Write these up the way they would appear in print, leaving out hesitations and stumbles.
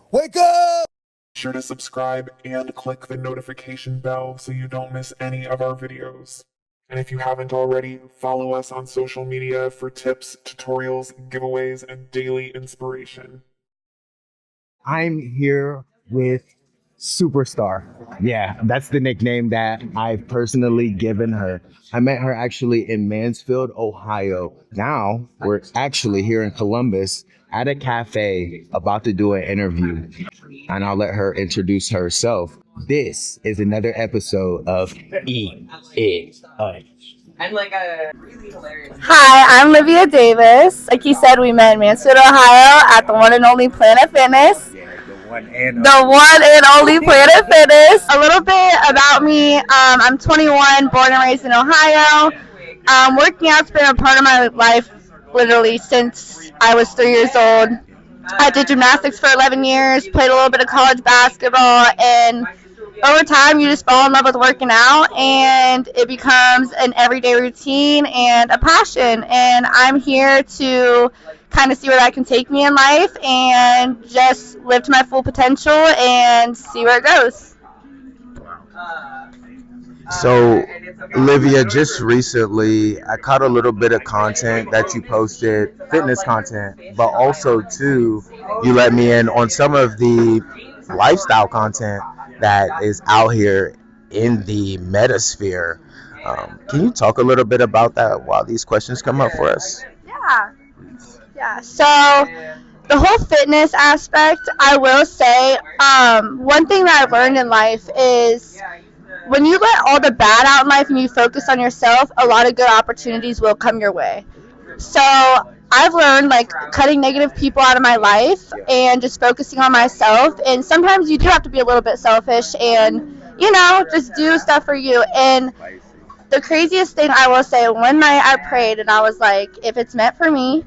Wake up! Be sure to subscribe and click the notification bell so you don't miss any of our videos. And if you haven't already, follow us on social media for tips, tutorials, giveaways, and daily inspiration. I'm here with Superstar. Yeah, that's the nickname that I've personally given her. I met her actually in Mansfield, Ohio. Now we're actually here in Columbus at a cafe about to do an interview, and I'll let her introduce herself. This is another episode of Ep.8. Hi, I'm Lyvia Davis. Like you said, we met in Mansfield, Ohio at the one and only Planet Fitness. The one and only Planet Fitness. A little bit about me. I'm 21, born and raised in Ohio. Working out's been a part of my life literally since I was 3 years old. I did gymnastics for 11 years, played a little bit of college basketball, and over time you just fall in love with working out and it becomes an everyday routine and a passion. And I'm here to kind of see where that can take me in life and just live to my full potential and see where it goes. So, Olivia, just recently, I caught a little bit of content that you posted, fitness content, but also, too, you let me in on some of the lifestyle content that is out here in the metasphere. Can you talk a little bit about that while these questions come up for us? Yeah. So the whole fitness aspect, I will say, one thing that I've learned in life is when you let all the bad out in life and you focus on yourself, a lot of good opportunities will come your way. So I've learned like cutting negative people out of my life and just focusing on myself. And sometimes you do have to be a little bit selfish and, just do stuff for you. And the craziest thing I will say, one night I prayed and I was like, if it's meant for me,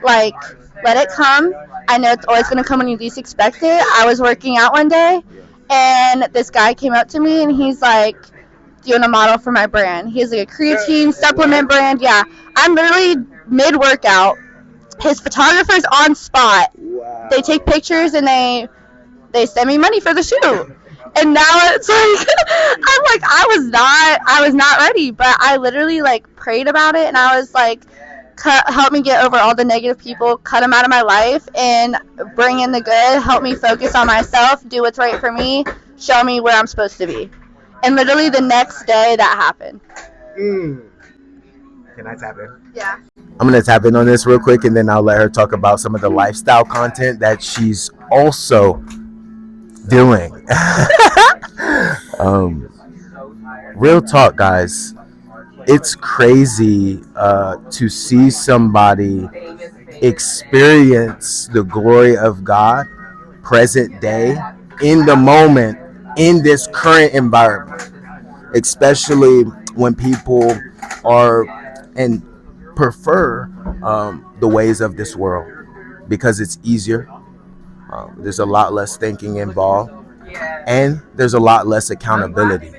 like, let it come. I know it's always going to come when you least expect it. I was working out one day and this guy came up to me and he's like, do you want a model for my brand? He has like a creatine supplement brand. Yeah. I'm literally mid-workout. His photographer's on spot. Wow. They take pictures and they send me money for the shoot. And now it's like, I'm like, I was not ready, but I literally like prayed about it and I was like, help me get over all the negative people, cut them out of my life and bring in the good, help me focus on myself, do what's right for me, show me where I'm supposed to be. And literally the next day that happened. Can I tap in? Yeah. I'm going to tap in on this real quick and then I'll let her talk about some of the lifestyle content that she's also doing. Real talk, guys. It's crazy to see somebody experience the glory of God present day in the moment in this current environment, especially when people are and prefer the ways of this world because it's easier. There's a lot less thinking involved and there's a lot less accountability.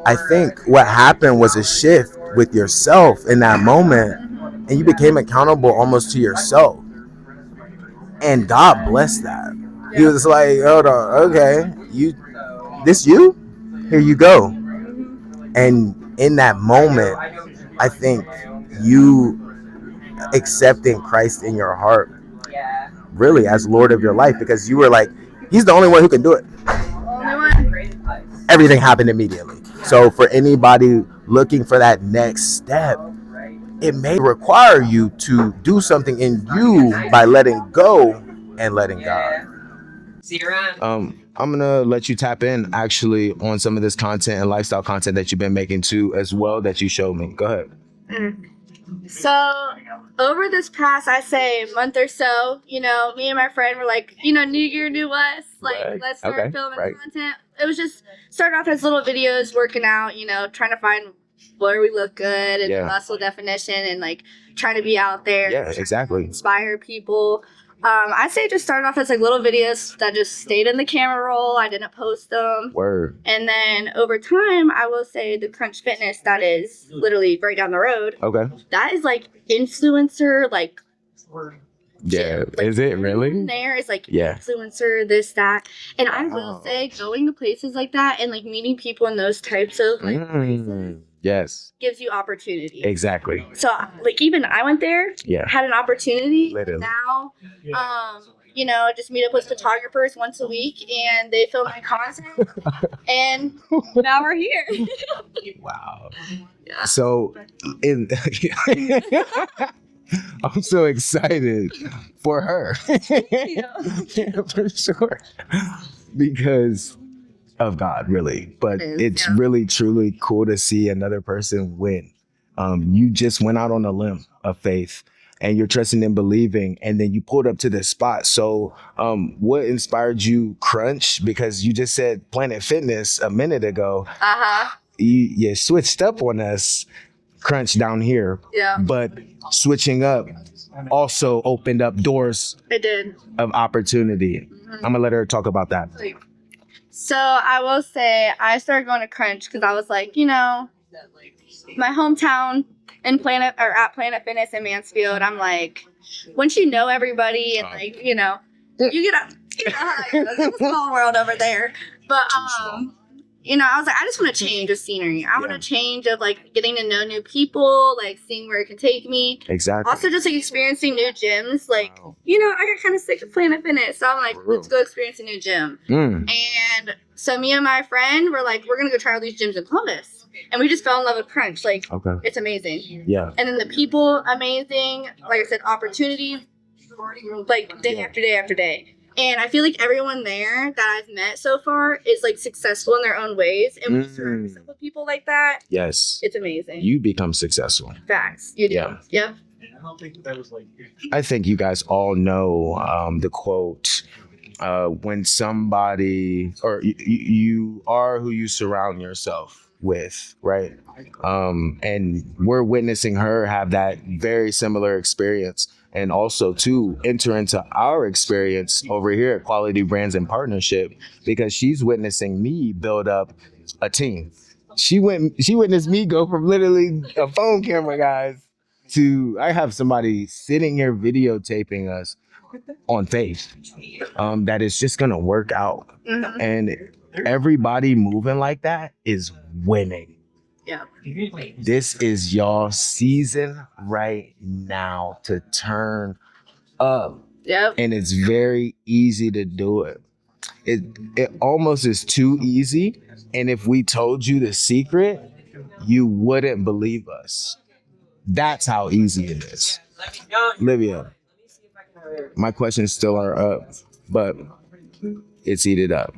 I think what happened was a shift with yourself in that moment and you became accountable almost to yourself. And God blessed that. He was like, hold on, okay, you here you go. And in that moment, I think you accepting Christ in your heart really as Lord of your life because you were like, he's the only one who can do it. Everything happened immediately. So for anybody looking for that next step, it may require you to do something in you by letting go and letting God. I'm gonna let you tap in actually on some of this content and lifestyle content that you've been making too as well that you showed me. Go ahead. So over this past, I say month or so, me and my friend were like, new year, new us. Like, let's start filming content. It was just starting off as little videos, working out, trying to find where we look good and muscle definition and like trying to be out there. Yeah, exactly. Inspire people. I say just started off as like little videos that just stayed in the camera roll. I didn't post them. Word. And then over time, I will say the Crunch Fitness that is literally right down the road. Okay. That is like influencer, like Yeah. Like, Is it everyone really? there is like Yeah. influencer, this, that. And I will Wow. say going to places like that and like meeting people in those types of like places Yes. gives you opportunity. Exactly. So like even I went there, Yeah. had an opportunity. Literally. Now, you know, just meet up with photographers once a week and they film my content. And now we're here. Wow. Yeah. So, I'm so excited for her. Yeah, for sure. Because of God, really. But it's really, truly cool to see another person win. You just went out on a limb of faith and you're trusting and believing, and then you pulled up to this spot. So what inspired you Crunch? Because you just said Planet Fitness a minute ago. You switched up on us, Crunch down here. Yeah. But switching up also opened up doors It did. of opportunity. I'm gonna let her talk about that. So I will say I started going to Crunch because I was like, you know, my hometown in at Planet Fitness in Mansfield. I'm like, once you know everybody and like, you know, you get a it's a small world over there. But you know, I was like, I just want to change of scenery. I want to change of like getting to know new people, like seeing where it can take me. Exactly. Also, just like experiencing new gyms. Like, you know, I got kind of sick of Planet Fitness, so I'm like, let's go experience a new gym. And so me and my friend were like, we're gonna go try all these gyms in Columbus, and we just fell in love with Crunch. Like, it's amazing. Yeah. And then the people, amazing. Like I said, opportunity, like day after day after day. And I feel like everyone there that I've met so far is like successful in their own ways. And when you surround yourself with people like that, it's amazing. You become successful. Facts. You do. Yeah. Yep. I think you guys all know the quote, when somebody, or you are who you surround yourself with, right? And we're witnessing her have that very similar experience. And also to enter into our experience over here at Quality Brands and Partnership, because she's witnessing me build up a team. She witnessed me go from literally a phone camera, guys, to I have somebody sitting here videotaping us on faith that is just gonna work out. And everybody moving like that is winning. Yeah. This is y'all season right now to turn up. Yep. And it's very easy to do it. It almost is too easy. And if we told you the secret, you wouldn't believe us. That's how easy it is. Lyvia, my questions still are up, but it's heated up.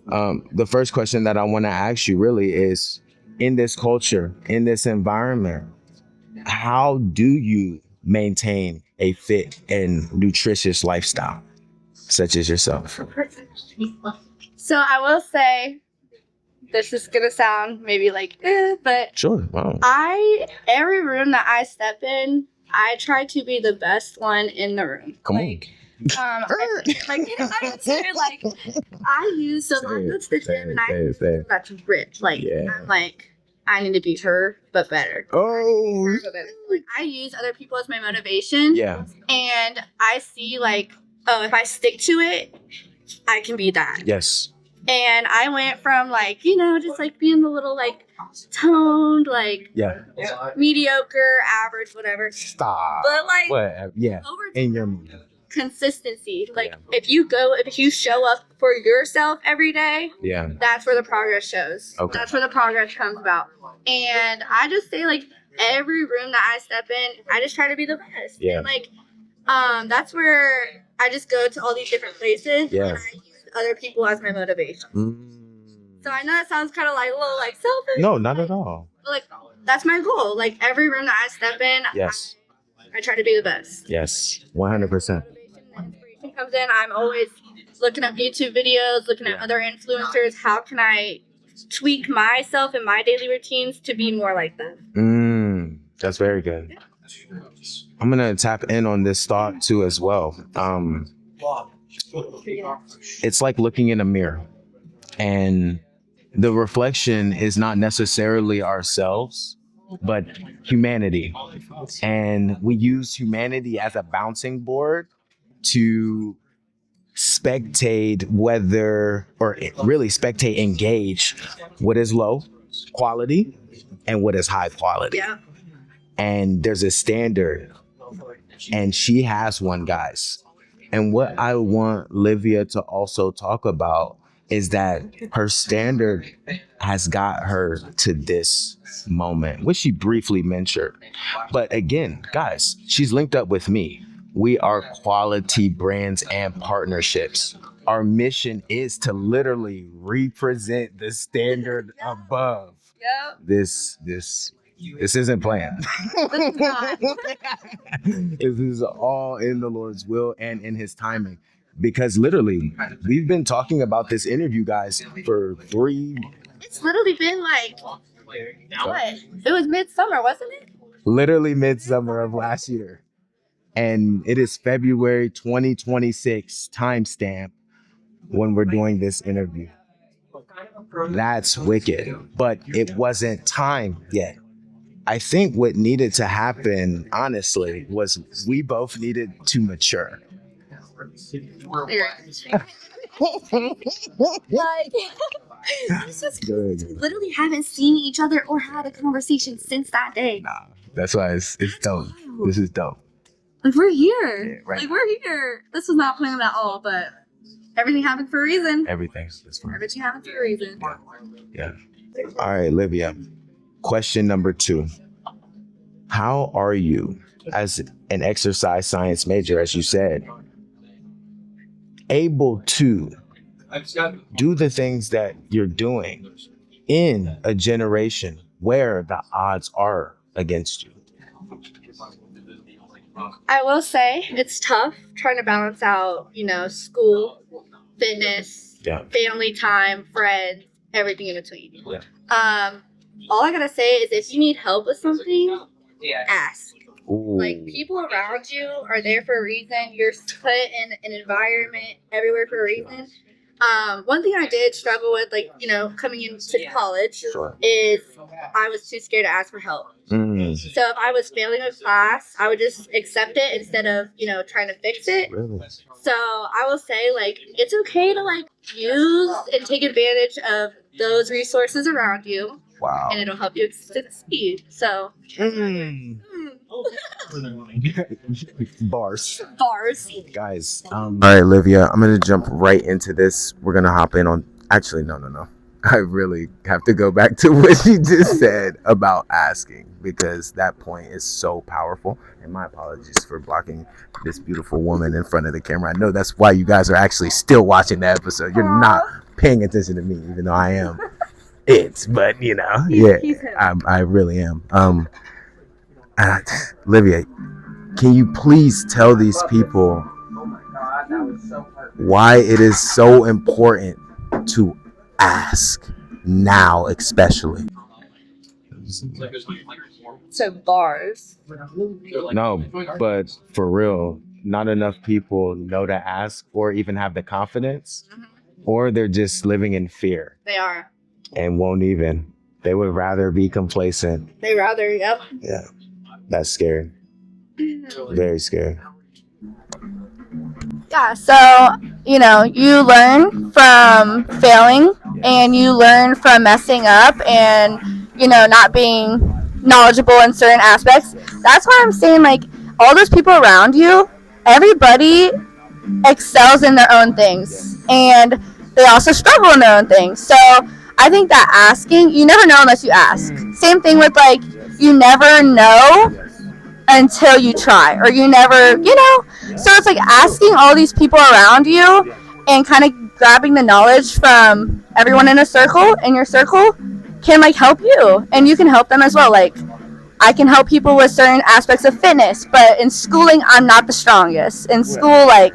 The first question that I want to ask you really is, in this culture, in this environment, how do you maintain a fit and nutritious lifestyle, such as yourself? So I will say, this is gonna sound maybe like, but Sure. Wow. Every room that I step in, I try to be the best one in the room. Come on. I use, so I go to the gym and I use that's rich. Like, I'm like, I need to be her, but better. Oh. Like, I use other people as my motivation. Yeah. And I see like, oh, if I stick to it, I can be that. Yes. And I went from like, you know, just like being the little like toned, like mediocre, average, whatever. Stop. But like, whatever. Yeah. Over in your consistency. Like if you show up for yourself every day, that's where the progress shows. Okay. That's where the progress comes about. And I just say like every room that I step in, I just try to be the best. Yeah. And like that's where I just go to all these different places and I use other people as my motivation. So I know that sounds kind of like a little like selfish. No, not at all. But like that's my goal. Like every room that I step in, I try to be the best. Yes, 100%. Inspiration comes in. I'm always looking up YouTube videos, looking at other influencers. How can I tweak myself and my daily routines to be more like them? That's very good. I'm gonna tap in on this thought too as well. It's like looking in a mirror, and the reflection is not necessarily ourselves, but humanity. And we use humanity as a bouncing board to spectate engage what is low quality and what is high quality. Yeah. And there's a standard, and she has one, guys. And what I want Lyvia to also talk about is that her standard has got her to this moment, which she briefly mentioned. But again, guys, she's linked up with me. We are quality brands and partnerships. Our mission is to literally represent the standard above. Yep. This isn't planned. This is all in the Lord's will and in his timing. Because literally, we've been talking about this interview, guys, for 3. It's literally been like, what? It was midsummer, wasn't it? Literally midsummer of last year. And it is February 2026 timestamp when we're doing this interview. That's wicked. But it wasn't time yet. I think what needed to happen, honestly, was we both needed to mature. Like, this is literally haven't seen each other or had a conversation since that day. Nah, that's why it's dope. This is dope. Like, we're here. Yeah, right. Like, we're here. This was not planned at all, but everything happened for a reason. Everything's fine. Everything happened for a reason. Yeah. All right, Lyvia. Question number 2. How are you, as an exercise science major, as you said, able to do the things that you're doing in a generation where the odds are against you? I will say it's tough trying to balance out, school, fitness, family time, friends, everything in between. Yeah. All I gotta say is if you need help with something, ask. Ooh. Like, people around you are there for a reason. You're put in an environment everywhere for a reason. One thing I did struggle with, coming into college is I was too scared to ask for help. So if I was failing a class, I would just accept it instead of, trying to fix it. Really? So I will say, it's okay to, use and take advantage of those resources around you. Wow. And it'll help you succeed. So. Bars. Guys. All right, Lyvia, I'm going to jump right into this. We're going to hop in on. Actually, no. I really have to go back to what you just said about asking, because that point is so powerful. And my apologies for blocking this beautiful woman in front of the camera. I know that's why you guys are actually still watching the episode. You're not paying attention to me, even though I am. But I really am. Lyvia, can you please tell these people why it is so important to ask now, especially? So, bars. No, but for real, not enough people know to ask or even have the confidence, or they're just living in fear. They are. And won't even. They would rather be complacent. They rather, yep. Yeah. That's scary. Very scary. Yeah, so, you learn from failing and you learn from messing up and, not being knowledgeable in certain aspects. That's why I'm saying, all those people around you, everybody excels in their own things. And they also struggle in their own things. So I think that asking, you never know unless you ask. Same thing with, you never know until you try, or you never, So it's asking all these people around you and kind of grabbing the knowledge from everyone in your circle can, help you. And you can help them as well. I can help people with certain aspects of fitness, but in schooling, I'm not the strongest. In school, I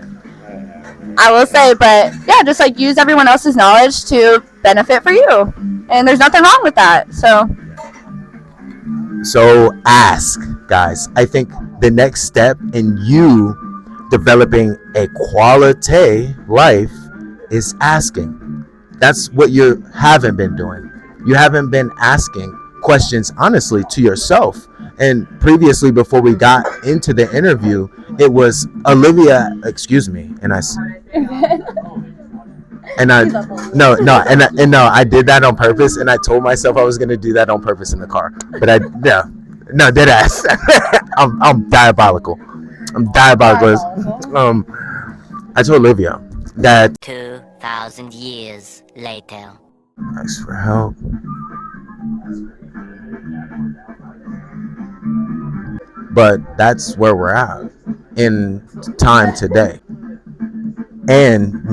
will say, but yeah, just use everyone else's knowledge to benefit for you. And there's nothing wrong with that. So ask, guys. I think the next step in you developing a quality life is asking. That's what you haven't been doing. You haven't been asking questions honestly to yourself. And previously, before we got into the interview, it was Olivia, excuse me, and I no, I did that on purpose, and I told myself I was gonna do that on purpose in the car, but I no dead ass. I'm diabolical. I'm diabolical. I told Olivia that 2,000 years later. ask for help. But that's where we're at in time today. And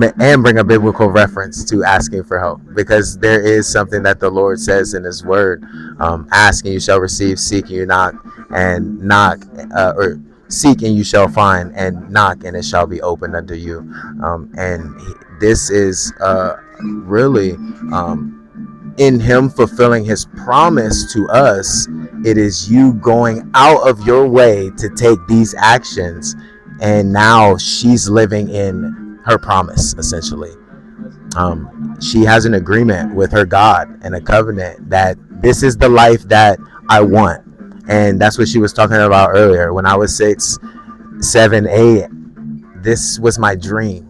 bring a biblical reference to asking for help, because there is something that the Lord says in His Word: ask and you shall receive, seek and you knock, and knock, or seek and you shall find, and knock and it shall be opened unto you. This is really in Him fulfilling His promise to us. It is you going out of your way to take these actions, and now she's living in her promise, essentially. She has an agreement with her God and a covenant that this is the life that I want. And that's what she was talking about earlier. When I was 6, 7, 8, this was my dream,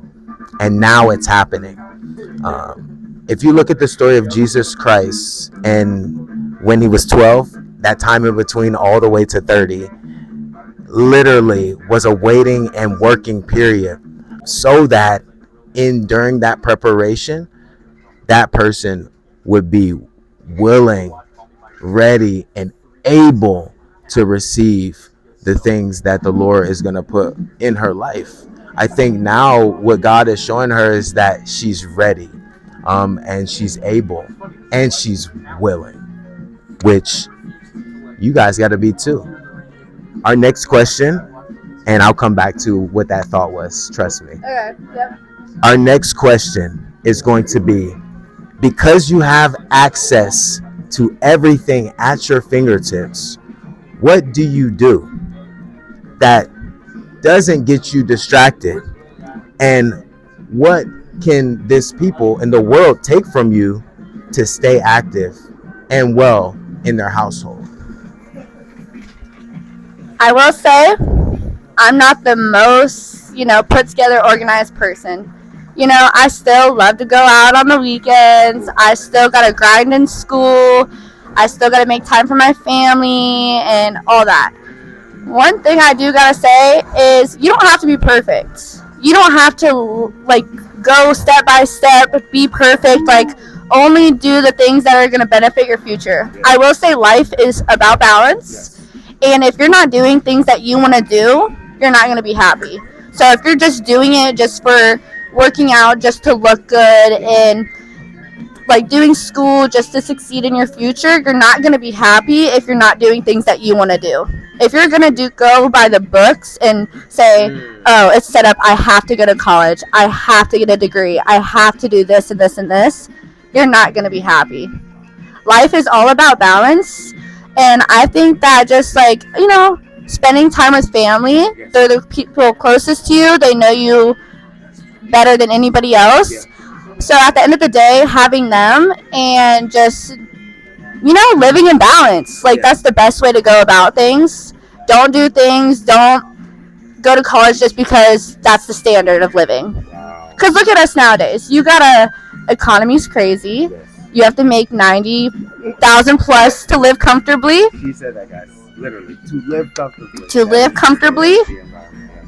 and now it's happening. If you look at the story of Jesus Christ, and when He was 12, that time in between all the way to 30 literally was a waiting and working period, so that during that preparation, that person would be willing, ready, and able to receive the things that the Lord is going to put in her life. I think now what God is showing her is that she's ready, and she's able, and she's willing, which you guys got to be too. Our next question, and I'll come back to what that thought was, trust me. Okay, yep. Our next question is going to be, because you have access to everything at your fingertips, what do you do that doesn't get you distracted? And what can this people in the world take from you to stay active and well in their household? I will say I'm not the most, put together, organized person. I still love to go out on the weekends. I still got to grind in school. I still got to make time for my family and all that. One thing I do got to say is you don't have to be perfect. You don't have to, go step by step, be perfect. Only do the things that are going to benefit your future. I will say life is about balance. And if you're not doing things that you want to do, you're not going to be happy. So if you're just doing it just for working out, just to look good, and doing school just to succeed in your future, you're not going to be happy if you're not doing things that you want to do. If you're going to go by the books and say, oh, it's set up, I have to go to college, I have to get a degree, I have to do this and this and this, you're not going to be happy. Life is all about balance. And I think that just spending time with family, they're the people closest to you, they know you better than anybody else. So at the end of the day, having them and just, living in balance, that's the best way to go about things. Don't go to college just because that's the standard of living. Because look at us nowadays. Economy's crazy. You have to make 90,000 plus to live comfortably. She said that, guys. Literally, to live comfortably.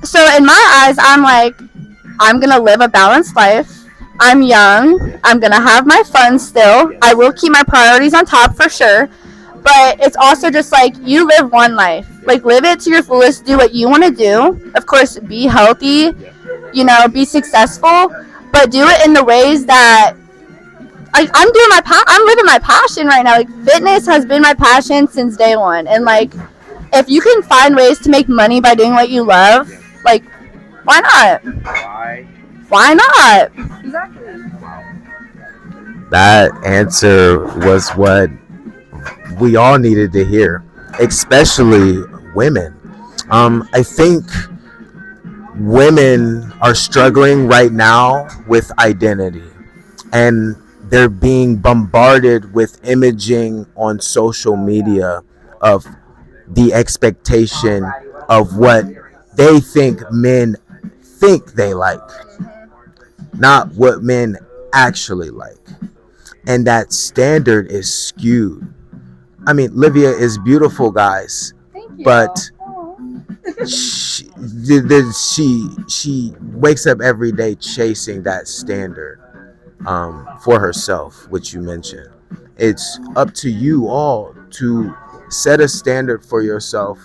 So in my eyes, I'm gonna live a balanced life. I'm young. I'm gonna have my fun still. I will keep my priorities on top for sure. But it's also just you live one life. Live it to your fullest. Do what you want to do. Of course, be healthy. Be successful. But do it in the ways that. I'm living my passion right now. Fitness has been my passion since day one. And if you can find ways to make money by doing what you love, why not? Why not? Exactly. That answer was what we all needed to hear, especially women. I think women are struggling right now with identity. And they're being bombarded with imaging on social media of the expectation of what they think men think they like, not what men actually like. And that standard is skewed. I mean, Livia is beautiful, guys, but she wakes up every day chasing that standard for herself, which you mentioned. It's up to you all to set a standard for yourself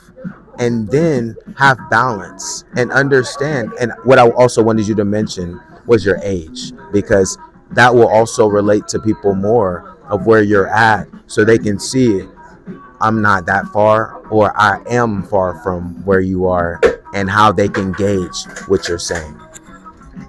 and then have balance and understand. And what I also wanted you to mention was your age, because that will also relate to people more of where you're at, so they can see I'm not that far, or I am far from where you are, and how they can gauge what you're saying.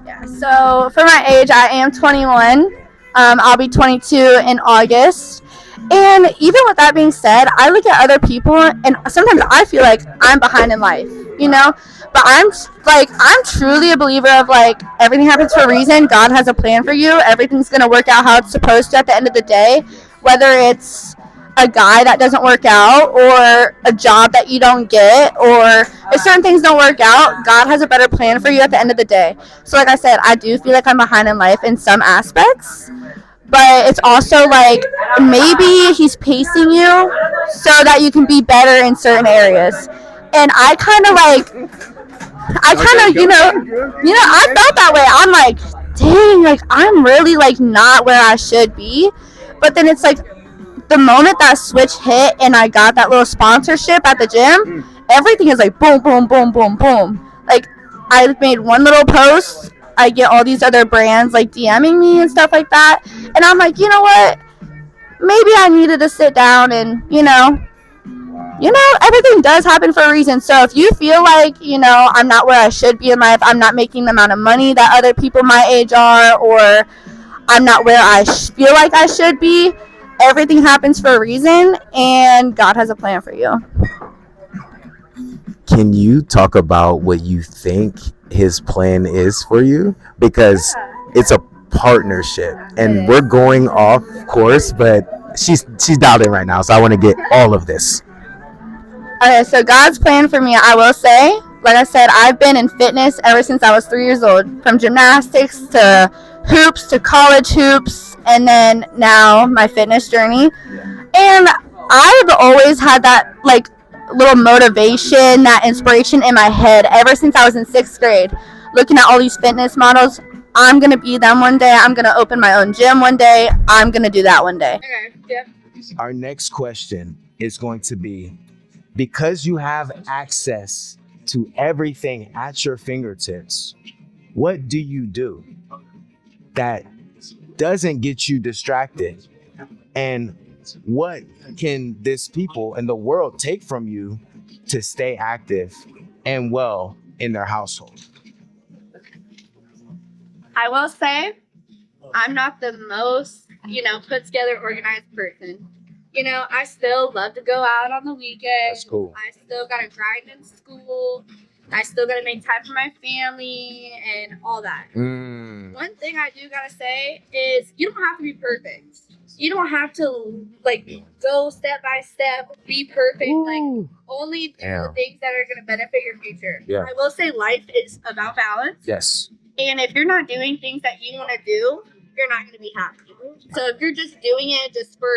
Yeah, so for my age, I am 21. I'll be 22 in August. And even with that being said, I look at other people and sometimes I feel like I'm behind in life, you know? But I'm truly a believer of like everything happens for a reason. God has a plan for you. Everything's going to work out how it's supposed to at the end of the day, whether it's a guy that doesn't work out or a job that you don't get, or if certain things don't work out, God has a better plan for you at the end of the day. So like I said, I do feel like I'm behind in life in some aspects, but it's also like maybe he's pacing you so that you can be better in certain areas. And I felt that way. I'm like, dang, like I'm really like not where I should be. But then it's like the moment that switch hit and I got that little sponsorship at the gym, everything is like boom, boom, boom, boom, boom. Like I made one little post, I get all these other brands like DMing me and stuff like that, and I'm like, you know what? Maybe I needed to sit down and everything does happen for a reason. So if you feel like I'm not where I should be in life, I'm not making the amount of money that other people my age are, or I'm not where I feel like I should be, everything happens for a reason, and God has a plan for you. Can you talk about what you think his plan is for you? Because it's a partnership, and we're going off course, but she's dialed in right now, so I want to get all of this. Okay, so God's plan for me, I will say, like I said, I've been in fitness ever since I was 3 years old, from gymnastics to hoops to college hoops, and then now my fitness journey. And I've always had that like little motivation, that inspiration in my head ever since I was in 6th grade, looking at all these fitness models. I'm gonna be them one day. I'm gonna open my own gym one day. I'm gonna do that one day. Okay. Yep. Our next question is going to be, because you have access to everything at your fingertips, what do you do that doesn't get you distracted? And what can this people in the world take from you to stay active and well in their household? I will say, I'm not the most, put together, organized person. I still love to go out on the weekends. That's cool. I still got to grind in school. I still got to make time for my family and all that. One thing I do got to say is you don't have to be perfect. You don't have to, go step by step, be perfect. Ooh. Only do the things that are going to benefit your future. Yeah. I will say life is about balance. Yes. And if you're not doing things that you want to do, you're not going to be happy. So if you're just doing it just for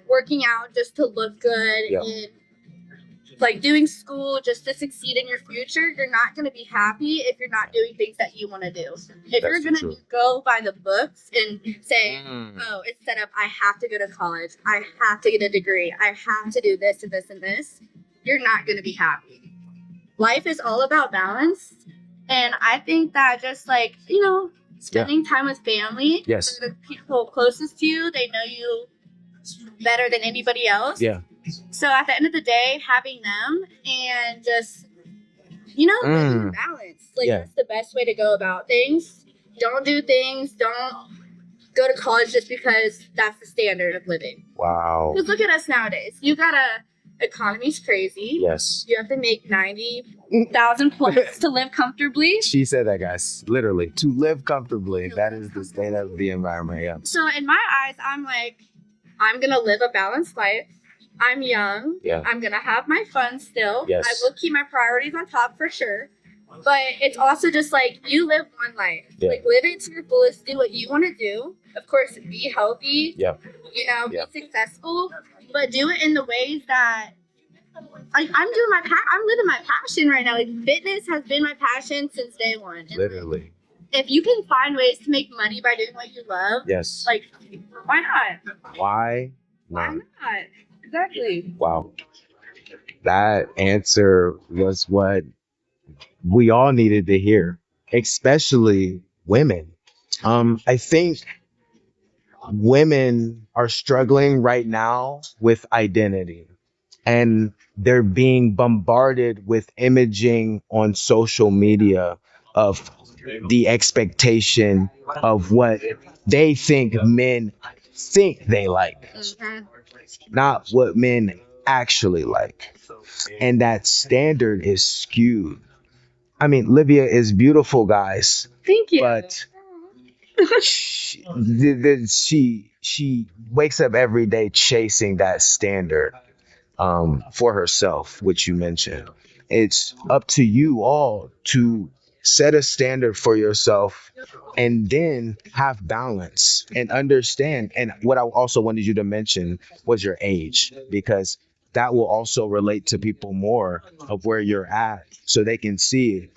working out, just to look good, and doing school just to succeed in your future, you're not going to be happy if you're not doing things that you want to do. If you're going to go by the books and say, oh, it's set up, I have to go to college, I have to get a degree, I have to do this and this and this, you're not going to be happy. Life is all about balance. And I think that just spending time with family, the people closest to you, they know you better than anybody else. Yeah. So at the end of the day, having them and just, balance. That's the best way to go about things. Don't do things. Don't go to college just because that's the standard of living. Wow. Because look at us nowadays. You got a economy's crazy. Yes. You have to make 90,000 plus to live comfortably. She said that, guys. Literally. To live comfortably. That is the state of the environment, yeah. So in my eyes, I'm like, I'm going to live a balanced life. I'm young. Yeah. I'm going to have my fun still. Yes. I will keep my priorities on top for sure. But it's also just like, you live one life. Yeah. Like, live it to your fullest. Do what you want to do. Of course, be healthy. Yeah. You know, Yeah. be successful. But do it in the ways that, like, I'm living my passion right now. Like, fitness has been my passion since day one. And Literally. if you can find ways to make money by doing what you love, Yes. like, why not? Why Why not? not? Exactly. Wow. That answer was what we all needed to hear, especially women. I think women are struggling right now with identity, and they're being bombarded with imaging on social media of the expectation of what they think men think they like, not what men actually like. And that standard is skewed. I mean, Livia is beautiful, guys, Thank you. but she wakes up every day chasing that standard for herself, which you mentioned. It's up to you all to set a standard for yourself and then have balance and understand. And what I also wanted you to mention was your age, because that will also relate to people more of where you're at, so they can see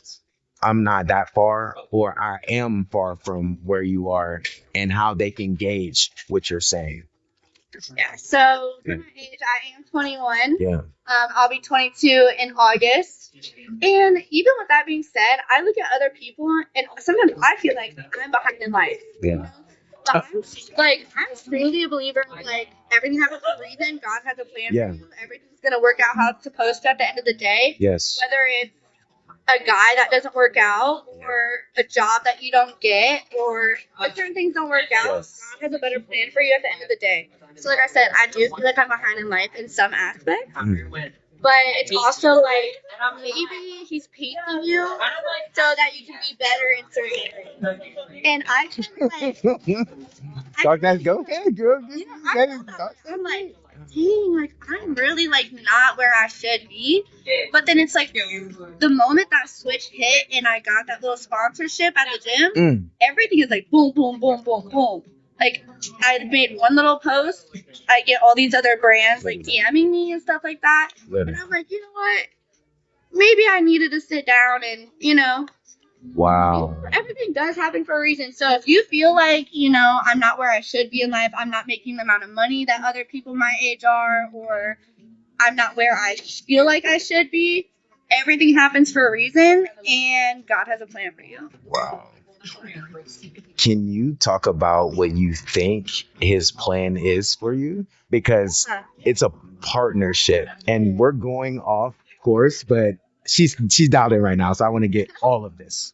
I'm not that far, or I am far from where you are, and how they can gauge what you're saying. Yeah. So for my age, I am 21. Yeah. I'll be 22 in August. And even with that being said, I look at other people and sometimes I feel like I'm behind in life. Yeah. You know? But I'm truly a believer in, like, everything happens for a reason. God has a plan Yeah. for you. Everything's gonna work out how it's supposed to at the end of the day. Yes. Whether it's a guy that doesn't work out, or a job that you don't get, or if certain things don't work out, Yes. God has a better plan for you at the end of the day. So like I said, I do feel like I'm behind in life in some aspects. But it's also like, maybe he's pacing you so that you can be better in certain areas. And I can, like, Talk that. Go ahead, girl. I'm like, dang, like, I'm really, like, not where I should be. But then it's like, the moment that switch hit and I got that little sponsorship at the gym, everything is like boom, boom, boom, boom, boom. Like, I made one little post, I get all these other brands like DMing me and stuff like that. And I'm like, you know what? Maybe I needed to sit down and, you know. Wow. Everything does happen for a reason. So if you feel like, you know, I'm not where I should be in life, I'm not making the amount of money that other people my age are, or I'm not where I feel like I should be, everything happens for a reason, and God has a plan for you. Wow. Can you talk about what you think his plan is for you? Because it's a partnership, and we're going off course, but she's dialed in right now, so I want to get all of this.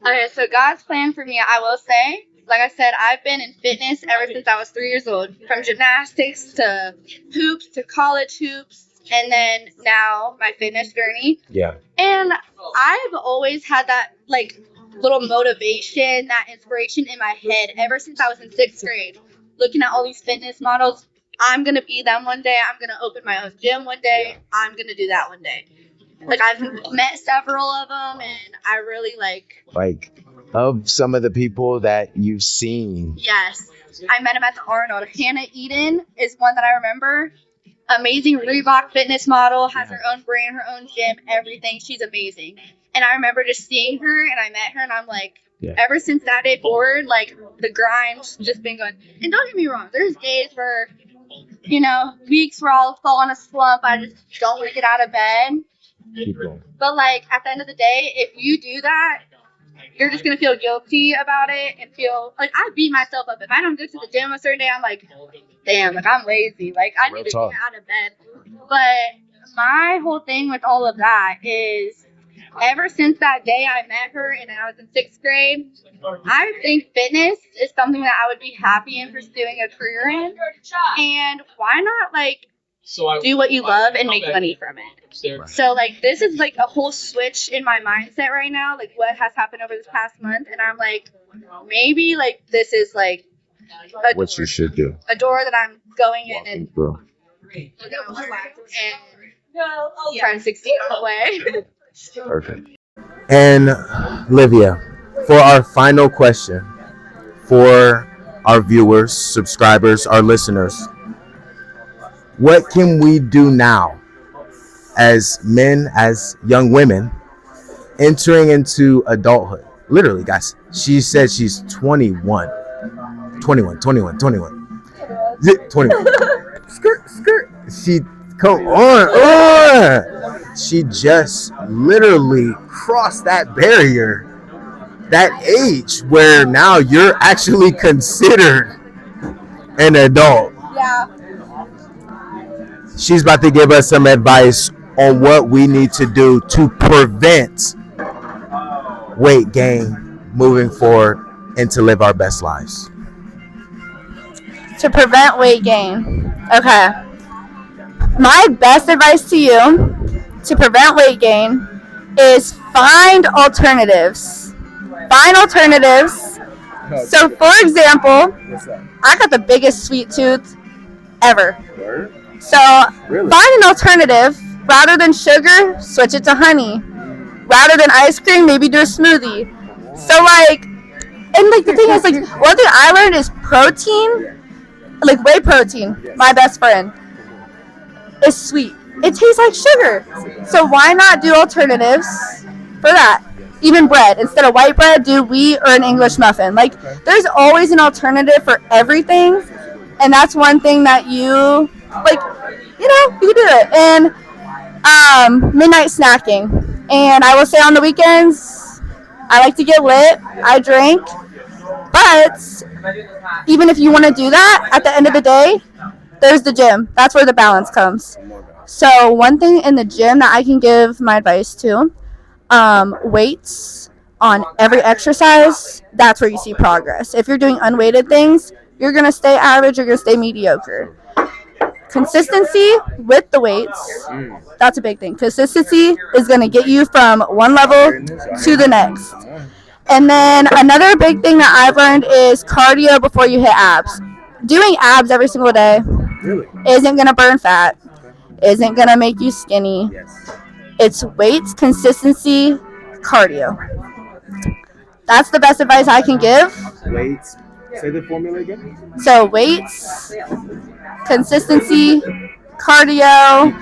Okay, so God's plan for me, I will say, like I said, I've been in fitness ever since I was 3 years old, from gymnastics to hoops to college hoops, and then now my fitness journey. Yeah. And I've always had that, like, little motivation, that inspiration in my head ever since I was in 6th grade. Looking at all these fitness models, I'm going to be them one day. I'm going to open my own gym one day. I'm going to do that one day. Like, I've met several of them, and I really, like, of some of the people that you've seen. Yes. I met him at the Arnold. Hannah Eden is one that I remember. Amazing Reebok fitness model, has her own brand, her own gym, everything. She's amazing. And I remember just seeing her, and I met her, and I'm like, ever since that day forward, like, the grind's just been going. And don't get me wrong, there's days where, you know, weeks where I'll fall in a slump. I just don't want to get out of bed. But, like, at the end of the day, if you do that, you're just going to feel guilty about it and feel like I beat myself up. If I don't go to the gym a certain day, I'm like, damn, like, I'm lazy. Like, I need to get out of bed. But my whole thing with all of that is, ever since that day I met her and I was in 6th grade, I think fitness is something that I would be happy in pursuing a career in. And why not, like, do what you love and make money from it. So like this is like a whole switch in my mindset right now, like what has happened over this past month, and I'm like, maybe like this is like What you should do. a door that I'm going in and Bro. trying to succeed in a way. Perfect. And Lyvia, for our final question, for our viewers, subscribers, our listeners, what can we do now as men, as young women, entering into adulthood? Literally, guys, she said she's 21. 21. Skirt. She, come on. She just literally crossed that barrier, that age where now you're actually considered an adult. Yeah. She's about to give us some advice on what we need to do to prevent weight gain moving forward and to live our best lives. To prevent weight gain. Okay. My best advice to you to prevent weight gain is find alternatives. Find alternatives. So, for example, I got the biggest sweet tooth ever. So, find an alternative. Rather than sugar, switch it to honey. Rather than ice cream, maybe do a smoothie. So, like, and like the thing is, like, one thing I learned is protein, like whey protein, my best friend, is sweet. It tastes like sugar. So why not do alternatives for that? Even bread. Instead of white bread, do wheat or an English muffin. Like, there's always an alternative for everything. And that's one thing that you, like, you know, you can do it. And midnight snacking. And I will say on the weekends, I like to get lit. I drink. But even if you want to do that, at the end of the day, there's the gym. That's where the balance comes. So one thing in the gym that I can give my advice to, weights on every exercise, that's where you see progress. If you're doing unweighted things, you're going to stay average, you're going to stay mediocre. Consistency with the weights, that's a big thing. Consistency is going to get you from one level to the next. And then another big thing that I've learned is cardio before you hit abs. Doing abs every single day isn't going to burn fat, isn't going to make you skinny. It's weights, consistency, cardio. That's the best advice I can give. Weights. Say the formula again. So weights, consistency, cardio,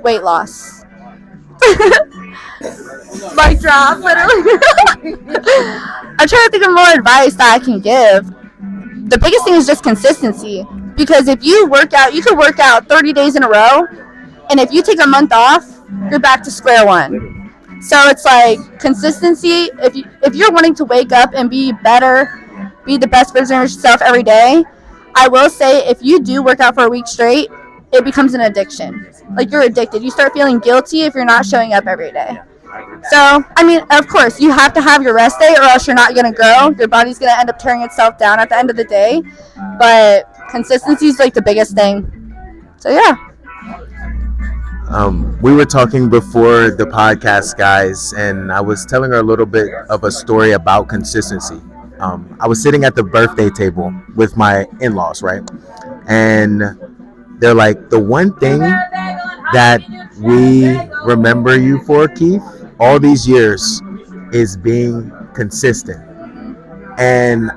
weight loss. Mic drop, literally. I'm trying to think of more advice that I can give. The biggest thing is just consistency. Because if you work out, you could work out 30 days in a row, and if you take a month off, you're back to square one. So it's like consistency. If you're wanting to wake up and be better, be the best version of yourself every day, I will say if you do work out for a week straight, it becomes an addiction. Like, you're addicted. You start feeling guilty if you're not showing up every day. So, I mean, of course, you have to have your rest day or else you're not going to grow. Your body's going to end up tearing itself down at the end of the day. But consistency is like the biggest thing. So, yeah. We were talking before the podcast, guys, and I was telling her a little bit of a story about consistency. I was sitting at the birthday table with my in-laws, right? And they're like, the one thing that we remember you for, Keith, all these years is being consistent. And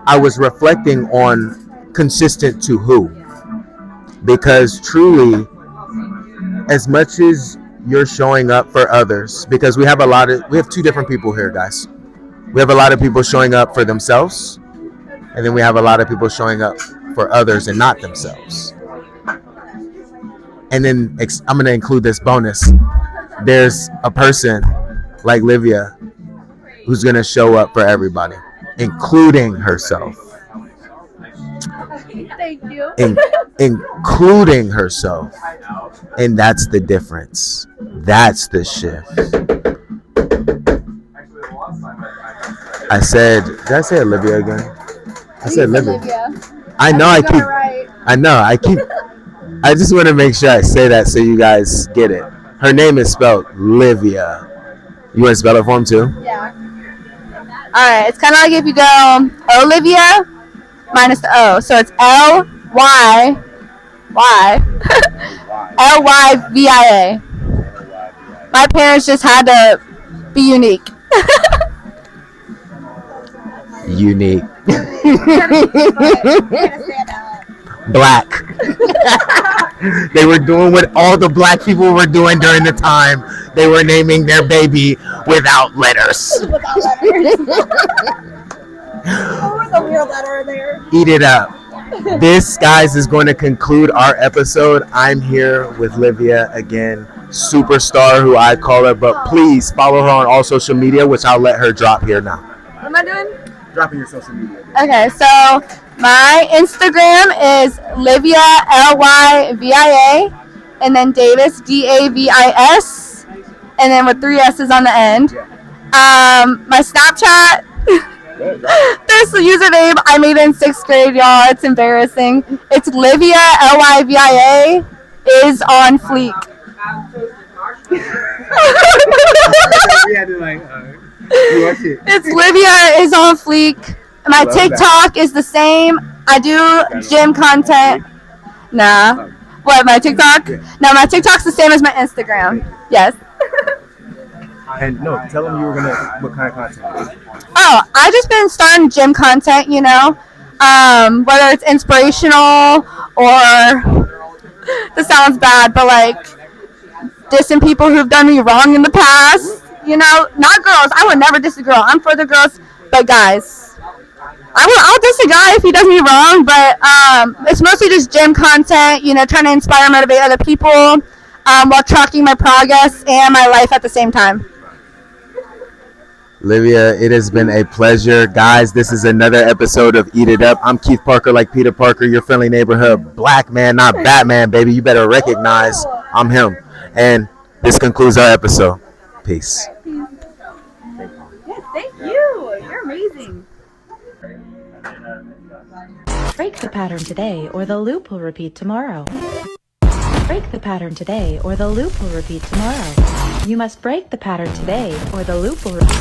I was reflecting on consistent to who? Because truly, as much as you're showing up for others, because we have two different people here, guys. We have a lot of people showing up for themselves, and then we have a lot of people showing up for others and not themselves. And then I'm going to include this bonus. There's a person like Lyvia who's going to show up for everybody, including herself. Thank you. Including herself. And that's the difference. That's the shift. Did I say Olivia again? I said Lyvia. I know I keep I just want to make sure I say that so you guys get it. Her name is spelled Lyvia. You want to spell it for him too? Yeah. Alright, it's kind of like if you go Olivia minus the O. So it's Lyvia. My parents just had to be unique. Unique. Black. They were doing what all the black people were doing during the time. They were naming their baby without letters. Without letters. What was the real letter there? Eat it up. This, guys, is going to conclude our episode. I'm here with Lyvia again, superstar who I call her, but please follow her on all social media, which I'll let her drop here now. What am I doing? Dropping your social media. Okay, so my Instagram is Lyvia, Lyvia, and then Davis, Davis, and then with 3 S's on the end. My Snapchat, there's the username I made in 6th grade, y'all. It's embarrassing. It's Lyvia, Lyvia, is on fleek. It's Lyvia is on fleek. My TikTok is the same. I do gym content. Nah. What, my TikTok? No, my TikTok's the same as my Instagram. Yes. And no, tell them you were gonna what kind of content. Oh, I just been starting gym content, you know. Whether it's inspirational or this sounds bad, but like dissing people who've done me wrong in the past. You know, not girls. I would never diss a girl. I'm for the girls, but guys. I'll diss a guy if he does me wrong, but it's mostly just gym content, you know, trying to inspire and motivate other people while tracking my progress and my life at the same time. Lyvia, it has been a pleasure. Guys, this is another episode of Eat It Up. I'm Keith Parker, like Peter Parker, your friendly neighborhood black man, not Batman, baby. You better recognize I'm him. And this concludes our episode. Peace. Yes, thank you. You're amazing. Break the pattern today, or the loop will repeat tomorrow. Break the pattern today, or the loop will repeat tomorrow. You must break the pattern today, or the loop will repeat.